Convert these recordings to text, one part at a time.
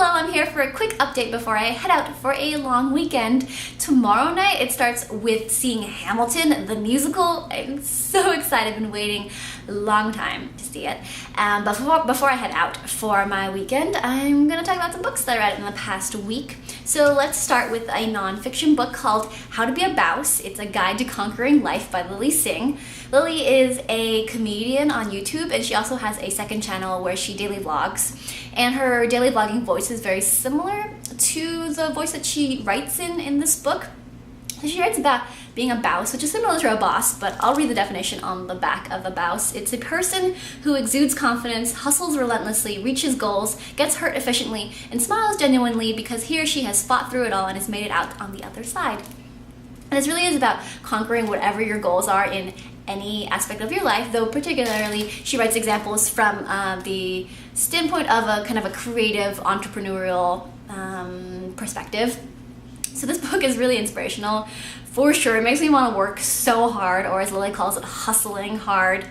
Hello, I'm here for a quick update before I head out for a long weekend. Tomorrow night it starts with seeing Hamilton, the musical. I'm so excited, I've been waiting a long time to see it. But before I head out for my weekend, I'm going to talk about some books that I read in the past week. So let's start with a nonfiction book called How to Be a Bouse. It's a guide to conquering life by Lily Singh. Lily is a comedian on YouTube, and she also has a second channel where she daily vlogs. And her daily vlogging voice is very similar to the voice that she writes in this book. So she writes about being a bouse, which is similar to a boss, but I'll read the definition on the back of a bouse. It's a person who exudes confidence, hustles relentlessly, reaches goals, gets hurt efficiently, and smiles genuinely because he or she has fought through it all and has made it out on the other side. And this really is about conquering whatever your goals are in any aspect of your life, though particularly she writes examples from the standpoint of a kind of a creative entrepreneurial perspective. So this book is really inspirational for sure. It makes me want to work so hard, or as Lily calls it, hustling hard.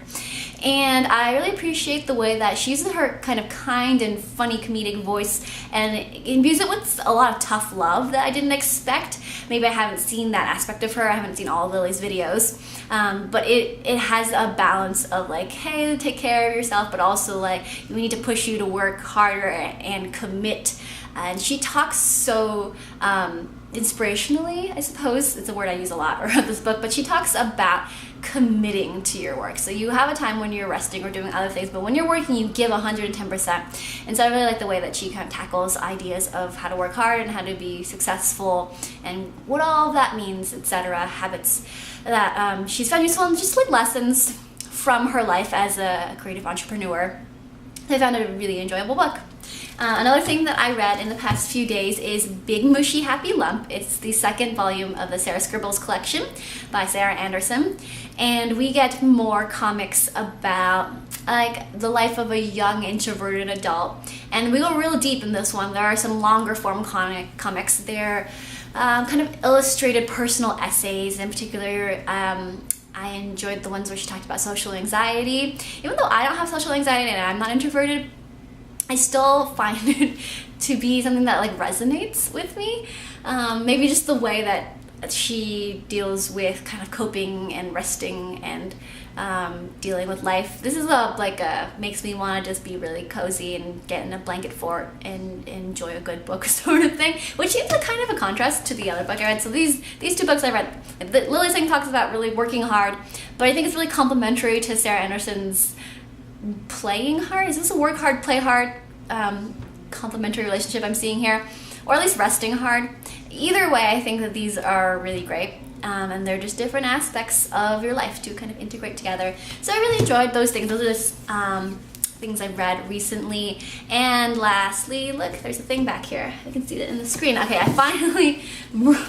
And I really appreciate the way that she uses her kind of kind and funny comedic voice and imbues it with a lot of tough love that I didn't expect. Maybe I haven't seen that aspect of her. I haven't seen all of Lily's videos. But it has a balance of like, hey, take care of yourself, but also like, we need to push you to work harder and commit. And she talks so inspirationally, I suppose. It's a word I use a lot around this book, but she talks about committing to your work. So you have a time when you're resting or doing other things, but when you're working, you give 110%. And so I really like the way that she kind of tackles ideas of how to work hard and how to be successful and what all of that means, etc. Habits that she's found useful and just like lessons from her life as a creative entrepreneur. I found it a really enjoyable book. Another thing that I read in the past few days is Big Mushy Happy Lump. It's the second volume of the Sarah Scribbles collection by Sarah Anderson. And we get more comics about like the life of a young introverted adult. And we go real deep in this one. There are some longer form comics. They're kind of illustrated personal essays. In particular, I enjoyed the ones where she talked about social anxiety. Even though I don't have social anxiety and I'm not introverted, I still find it to be something that like resonates with me. Maybe just the way that she deals with kind of coping and resting and dealing with life. This is makes me want to just be really cozy and get in a blanket fort and enjoy a good book sort of thing, which seems like kind of a contrast to the other book I read. So these two books I read, Lily Singh talks about really working hard, but I think it's really complementary to Sarah Anderson's playing hard. Is this a work hard, play hard complementary relationship I'm seeing here? Or at least resting hard? Either way, I think that these are really great. And they're just different aspects of your life to kind of integrate together. So I really enjoyed those things. Those are just things I've read recently. And lastly, look, there's a thing back here. I can see it in the screen. Okay, I finally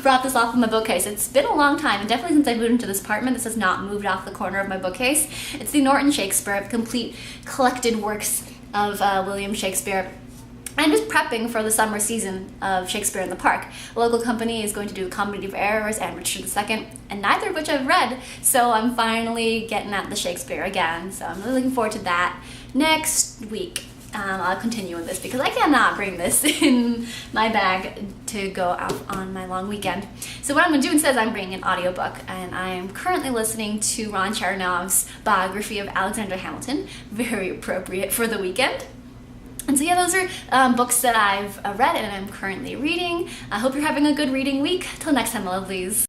brought this off of my bookcase. It's been a long time, and definitely since I moved into this apartment, this has not moved off the corner of my bookcase. It's the Norton Shakespeare, complete collected works of William Shakespeare. I'm just prepping for the summer season of Shakespeare in the Park. A local company is going to do Comedy of Errors and Richard II, and neither of which I've read, so I'm finally getting at the Shakespeare again. So I'm really looking forward to that. Next week, I'll continue with this because I cannot bring this in my bag to go out on my long weekend. So what I'm going to do instead is I'm bringing an audiobook, and I'm currently listening to Ron Chernov's biography of Alexander Hamilton, very appropriate for the weekend. And so yeah, those are books that I've read and I'm currently reading. I hope you're having a good reading week. Till next time, my lovelies.